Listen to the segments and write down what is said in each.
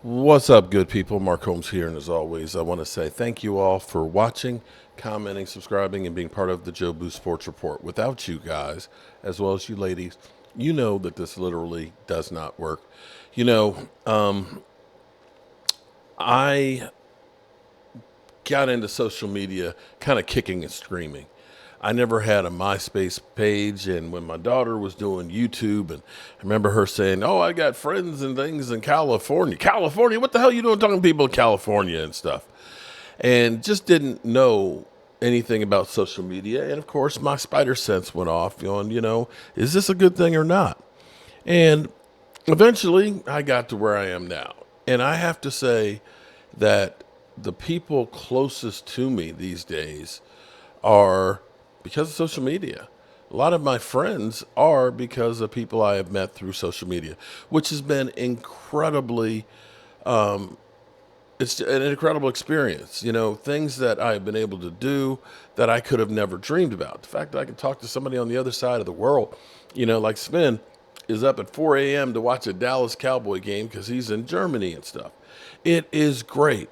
What's up, good people? Mark Holmes here, and as always, I want to say thank you all for watching, commenting, subscribing, and being part of the Joe Boo Sports Report. Without you guys, as well as you ladies, you know that this literally does not work. You know, I got into social media kind of kicking and screaming. I never had a MySpace page, and when my daughter was doing YouTube, and I remember her saying, "Oh, I got friends and things in California. California, what the hell are you doing talking to people in California and stuff?" And just didn't know anything about social media. And of course, my spider sense went off, going, is this a good thing or not? And eventually, I got to where I am now, and I have to say that the people closest to me these days are because of social media. A lot of my friends are because of people I have met through social media, which has been incredibly, it's an incredible experience. Things that I've been able to do that I could have never dreamed about. The fact that I can talk to somebody on the other side of the world, like Spin is up at 4 a.m. to watch a Dallas Cowboy game because he's in Germany and stuff. It is great.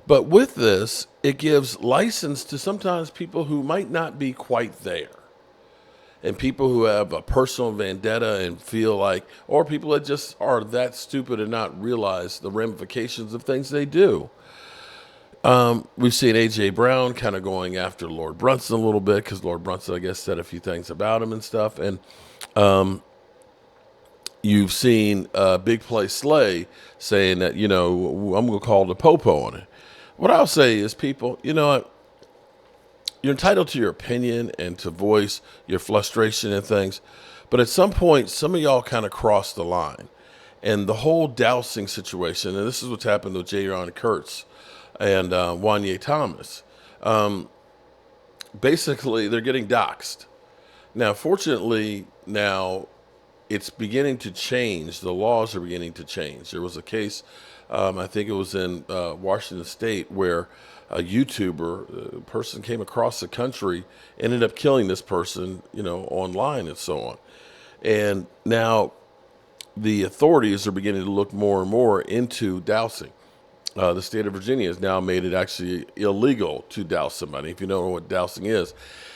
But with this, it gives license to sometimes people who might not be quite there. And people who have a personal vendetta and feel like, or people that just are that stupid and not realize the ramifications of things they do. We've seen A.J. Brown kind of going after Lord Brunson a little bit because Lord Brunson, I guess, said a few things about him and stuff. And you've seen Big Play Slay saying that, I'm going to call the Popo on it. What I'll say is, people, you're entitled to your opinion and to voice your frustration and things. But at some point, some of y'all kind of crossed the line. And the whole dousing situation, and this is what's happened with Jayron Kearse and Juanyeh Thomas. Basically, they're getting doxxed. Now, fortunately, now it's beginning to change. The laws are beginning to change. There was a case, I think it was in Washington State, where a YouTuber, a person came across the country, ended up killing this person, online and so on. And now the authorities are beginning to look more and more into dousing. The state of Virginia has now made it actually illegal to douse somebody. If you don't know what dousing is,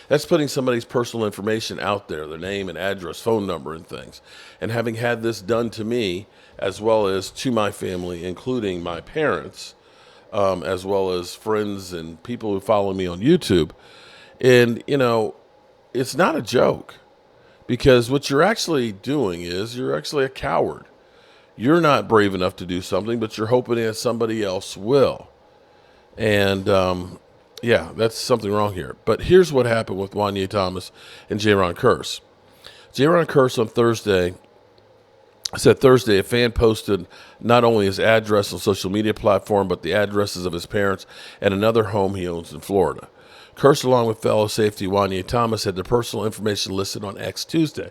that's putting somebody's personal information out there, their name and address, phone number, and things. And having had this done to me, as well as to my family, including my parents, as well as friends and people who follow me on YouTube, and, it's not a joke because what you're actually doing is you're actually a coward. You're not brave enough to do something, but you're hoping that somebody else will. And yeah, that's something wrong here. But here's what happened with Juanyeh Thomas and Jayron Kearse. Jayron Kearse on Thursday said Thursday a fan posted not only his address on social media platform, but the addresses of his parents and another home he owns in Florida. Kearse, along with fellow safety Juanyeh Thomas, had their personal information listed on X Tuesday.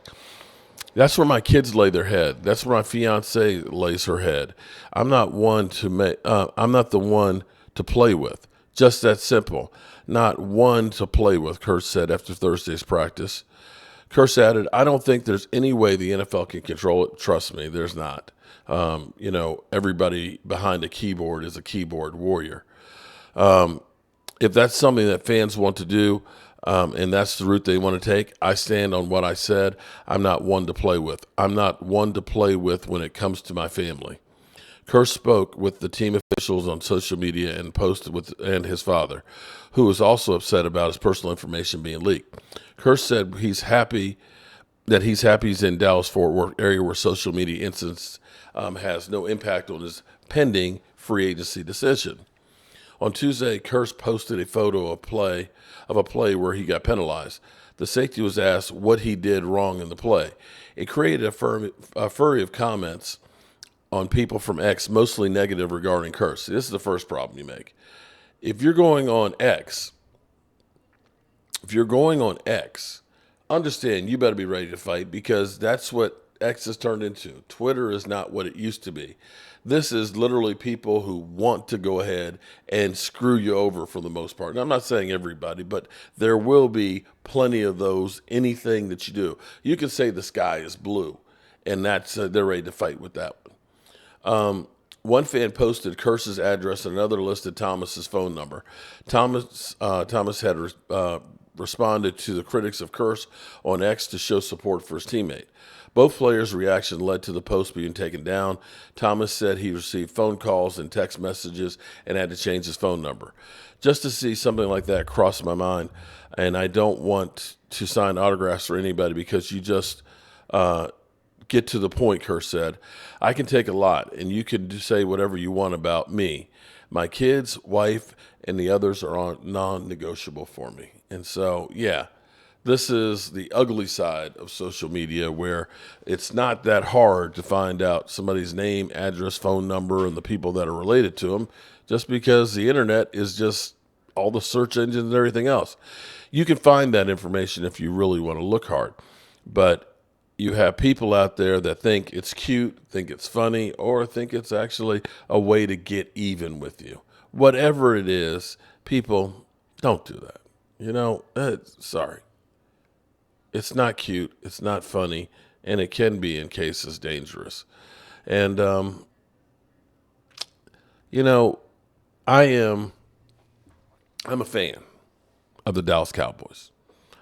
That's where my kids lay their head. That's where my fiance lays her head. I'm not one to I'm not the one to play with. Just that simple. Not one to play with, Kearse said after Thursday's practice. Kearse added, "I don't think there's any way the NFL can control it. Trust me, there's not. Everybody behind a keyboard is a keyboard warrior. If that's something that fans want to do, and that's the route they want to take, I stand on what I said. I'm not one to play with. I'm not one to play with when it comes to my family." Kearse spoke with the team officials on social media and posted with and his father, who was also upset about his personal information being leaked. Kearse said he's happy he's in Dallas-Fort Worth area where social media incidents has no impact on his pending free agency decision. On Tuesday, Kearse posted a photo of a play where he got penalized. The safety was asked what he did wrong in the play. It created a flurry of comments on people from X, mostly negative regarding Kearse. This is the first problem you make. If you're going on X, understand you better be ready to fight because that's what X has turned into. Twitter is not what it used to be. This is literally people who want to go ahead and screw you over for the most part. And I'm not saying everybody, but there will be plenty of those, anything that you do. You can say the sky is blue, and that's they're ready to fight with that one. One fan posted Kearse's address and another listed Thomas's phone number. Thomas had responded to the critics of Kearse on X to show support for his teammate. Both players' reaction led to the post being taken down. Thomas said he received phone calls and text messages and had to change his phone number. Just to see something like that cross my mind, and I don't want to sign autographs for anybody because you just get to the point, Kearse said. I can take a lot, and you can say whatever you want about me. My kids, wife, and the others are non-negotiable for me. And so, yeah, this is the ugly side of social media where it's not that hard to find out somebody's name, address, phone number, and the people that are related to them just because the internet is just all the search engines and everything else. You can find that information if you really want to look hard. But you have people out there that think it's cute, think it's funny, or think it's actually a way to get even with you. Whatever it is, people, don't do that. Sorry. It's not cute, it's not funny, and it can be, in cases, dangerous. And, you know, I am I'm a fan of the Dallas Cowboys.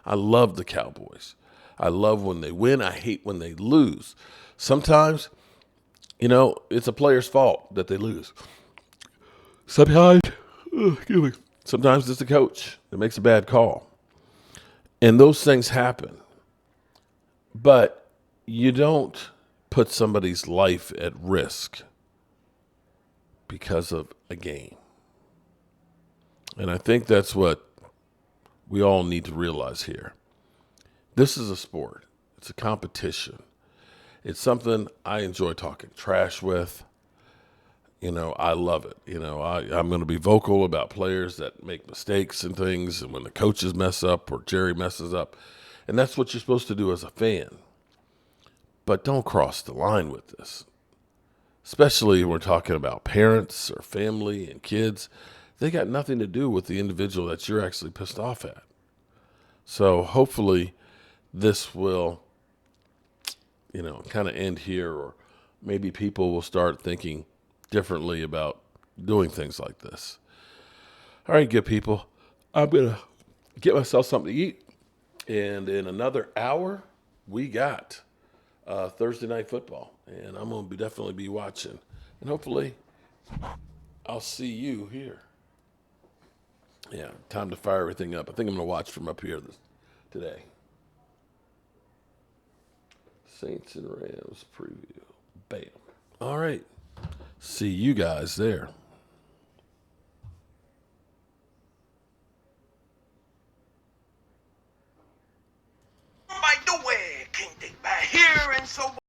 I love the Cowboys. I love when they win. I hate when they lose. Sometimes, it's a player's fault that they lose. Sometimes, sometimes it's the coach that makes a bad call. And those things happen. But you don't put somebody's life at risk because of a game. And I think that's what we all need to realize here. This is a sport. It's a competition. It's something I enjoy talking trash with. I love it. I'm going to be vocal about players that make mistakes and things, and when the coaches mess up or Jerry messes up. And that's what you're supposed to do as a fan. But don't cross the line with this. Especially when we're talking about parents or family and kids. They got nothing to do with the individual that you're actually pissed off at. So hopefully this will, kind of end here, or maybe people will start thinking differently about doing things like this. All right, good people. I'm going to get myself something to eat. And in another hour, we got Thursday Night Football. And I'm going to definitely be watching. And hopefully I'll see you here. Yeah, time to fire everything up. I think I'm going to watch from up here today. Saints and Rams preview. B.A.M. All right. See you guys there. By the way, can't take back here and so